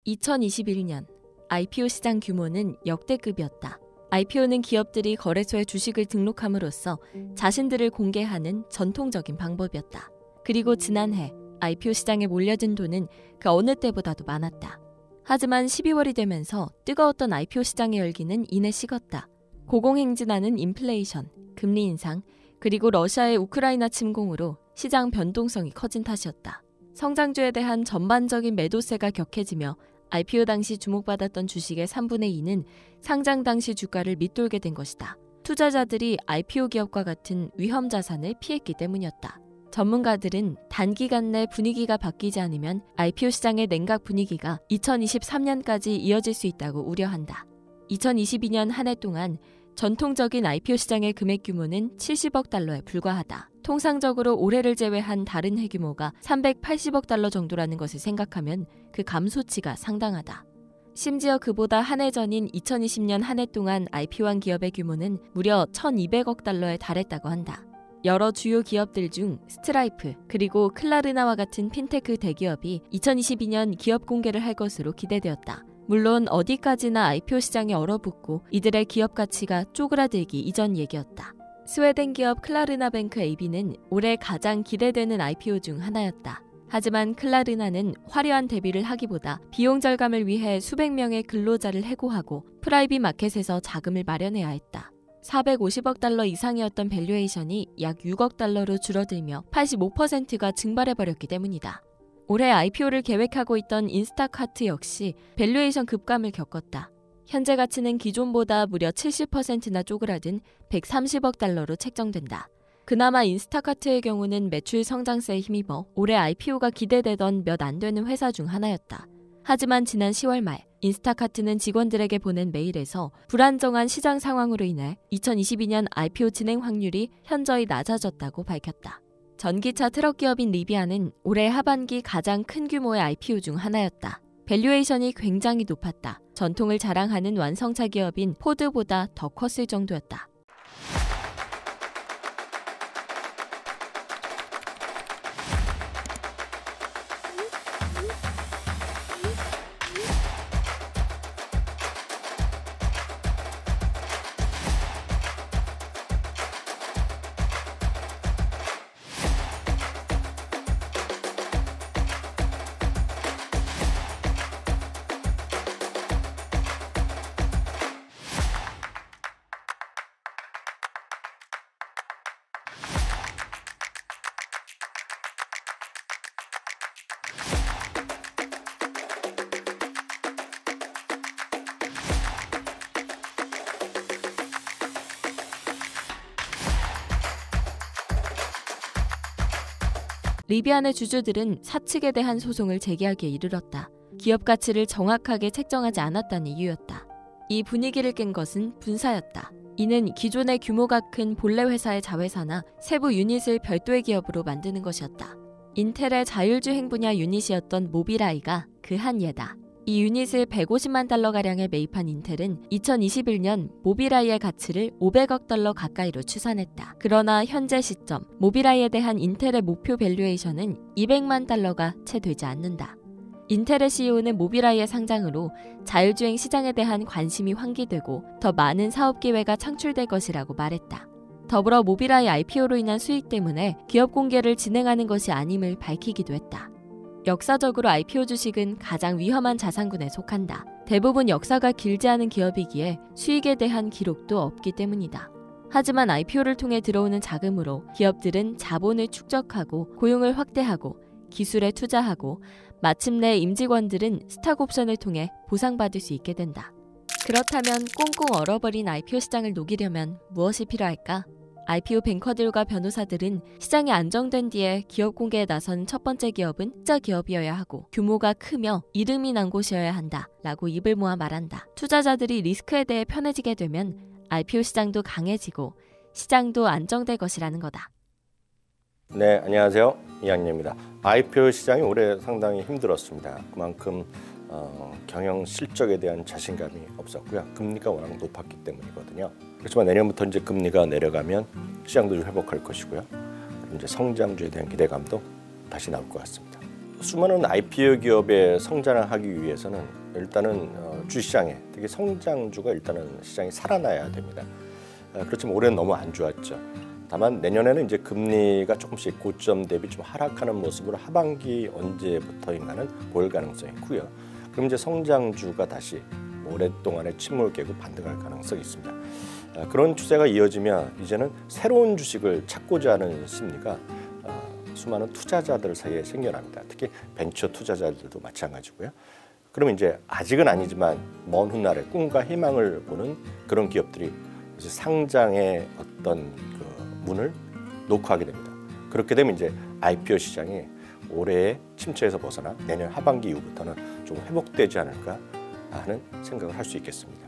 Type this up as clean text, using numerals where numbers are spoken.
2021년 IPO 시장 규모는 역대급이었다. IPO는 기업들이 거래소에 주식을 등록함으로써 자신들을 공개하는 전통적인 방법이었다. 그리고 지난해 IPO 시장에 몰려든 돈은 그 어느 때보다도 많았다. 하지만 12월이 되면서 뜨거웠던 IPO 시장의 열기는 이내 식었다. 고공행진하는 인플레이션, 금리 인상, 그리고 러시아의 우크라이나 침공으로 시장 변동성이 커진 탓이었다. 성장주에 대한 전반적인 매도세가 격해지며 IPO 당시 주목받았던 주식의 3분의 2는 상장 당시 주가를 밑돌게 된 것이다. 투자자들이 IPO 기업과 같은 위험 자산을 피했기 때문이었다. 전문가들은 단기간 내 분위기가 바뀌지 않으면 IPO 시장의 냉각 분위기가 2023년까지 이어질 수 있다고 우려한다. 2022년 한 해 동안 전통적인 IPO 시장의 금액 규모는 70억 달러에 불과하다. 통상적으로 올해를 제외한 다른 해 규모가 380억 달러 정도라는 것을 생각하면 그 감소치가 상당하다. 심지어 그보다 한 해 전인 2020년 한 해 동안 IPO한 기업의 규모는 무려 1,200억 달러에 달했다고 한다. 여러 주요 기업들 중 스트라이프 그리고 클라르나와 같은 핀테크 대기업이 2022년 기업 공개를 할 것으로 기대되었다. 물론 어디까지나 IPO 시장이 얼어붙고 이들의 기업 가치가 쪼그라들기 이전 얘기였다. 스웨덴 기업 클라르나뱅크 AB는 올해 가장 기대되는 IPO 중 하나였다. 하지만 클라르나는 화려한 데뷔를 하기보다 비용 절감을 위해 수백 명의 근로자를 해고하고 프라이빗 마켓에서 자금을 마련해야 했다. 450억 달러 이상이었던 밸류에이션이 약 6억 달러로 줄어들며 85%가 증발해버렸기 때문이다. 올해 IPO를 계획하고 있던 인스타카트 역시 밸류에이션 급감을 겪었다. 현재 가치는 기존보다 무려 70%나 쪼그라든 130억 달러로 책정된다. 그나마 인스타카트의 경우는 매출 성장세에 힘입어 올해 IPO가 기대되던 몇 안 되는 회사 중 하나였다. 하지만 지난 10월 말 인스타카트는 직원들에게 보낸 메일에서 불안정한 시장 상황으로 인해 2022년 IPO 진행 확률이 현저히 낮아졌다고 밝혔다. 전기차 트럭 기업인 리비아는 올해 하반기 가장 큰 규모의 IPO 중 하나였다. 밸류에이션이 굉장히 높았다. 전통을 자랑하는 완성차 기업인 포드보다 더 컸을 정도였다. 리비안의 주주들은 사측에 대한 소송을 제기하기에 이르렀다. 기업 가치를 정확하게 책정하지 않았다는 이유였다. 이 분위기를 깬 것은 분사였다. 이는 기존의 규모가 큰 본래 회사의 자회사나 세부 유닛을 별도의 기업으로 만드는 것이었다. 인텔의 자율주행 분야 유닛이었던 모비라이가 그 한 예다. 이 유닛을 150만 달러가량에 매입한 인텔은 2021년 모비라이의 가치를 500억 달러 가까이로 추산했다. 그러나 현재 시점 모비라이에 대한 인텔의 목표 밸류에이션은 200만 달러가 채 되지 않는다. 인텔의 CEO는 모비라이의 상장으로 자율주행 시장에 대한 관심이 환기되고 더 많은 사업 기회가 창출될 것이라고 말했다. 더불어 모비라이 IPO로 인한 수익 때문에 기업 공개를 진행하는 것이 아님을 밝히기도 했다. 역사적으로 IPO 주식은 가장 위험한 자산군에 속한다. 대부분 역사가 길지 않은 기업이기에 수익에 대한 기록도 없기 때문이다. 하지만 IPO를 통해 들어오는 자금으로 기업들은 자본을 축적하고 고용을 확대하고 기술에 투자하고 마침내 임직원들은 스탁옵션을 통해 보상받을 수 있게 된다. 그렇다면 꽁꽁 얼어버린 IPO 시장을 녹이려면 무엇이 필요할까? IPO 뱅커들과 변호사들은 시장이 안정된 뒤에 기업 공개에 나선 첫 번째 기업은 투자 기업이어야 하고 규모가 크며 이름이 난 곳이어야 한다 라고 입을 모아 말한다. 투자자들이 리스크에 대해 편해지게 되면 IPO 시장도 강해지고 시장도 안정될 것이라는 거다. 네, 안녕하세요. 이학년입니다. IPO 시장이 올해 상당히 힘들었습니다. 그만큼 경영 실적에 대한 자신감이 없었고요. 금리가 워낙 높았기 때문이거든요. 그렇지만 내년부터 이제 금리가 내려가면 시장도 좀 회복할 것이고요. 이제 성장주에 대한 기대감도 다시 나올 것 같습니다. 수많은 IPO 기업의 성장을 하기 위해서는 일단은 주시장에 특히 성장주가 일단은 시장이 살아나야 됩니다. 그렇지만 올해는 너무 안 좋았죠. 다만 내년에는 이제 금리가 조금씩 고점 대비 좀 하락하는 모습으로 하반기 언제부터인가는 보일 가능성이 있고요. 그럼 이제 성장주가 다시 오랫동안의 침몰 깨고 반등할 가능성이 있습니다. 그런 추세가 이어지면 이제는 새로운 주식을 찾고자 하는 심리가 수많은 투자자들 사이에 생겨납니다. 특히 벤처 투자자들도 마찬가지고요. 그러면 이제 아직은 아니지만 먼 훗날에 꿈과 희망을 보는 그런 기업들이 이제 상장의 어떤 그 문을 노크하게 됩니다. 그렇게 되면 이제 IPO 시장이 올해의 침체에서 벗어나 내년 하반기 이후부터는 좀 회복되지 않을까 하는 생각을 할 수 있겠습니다.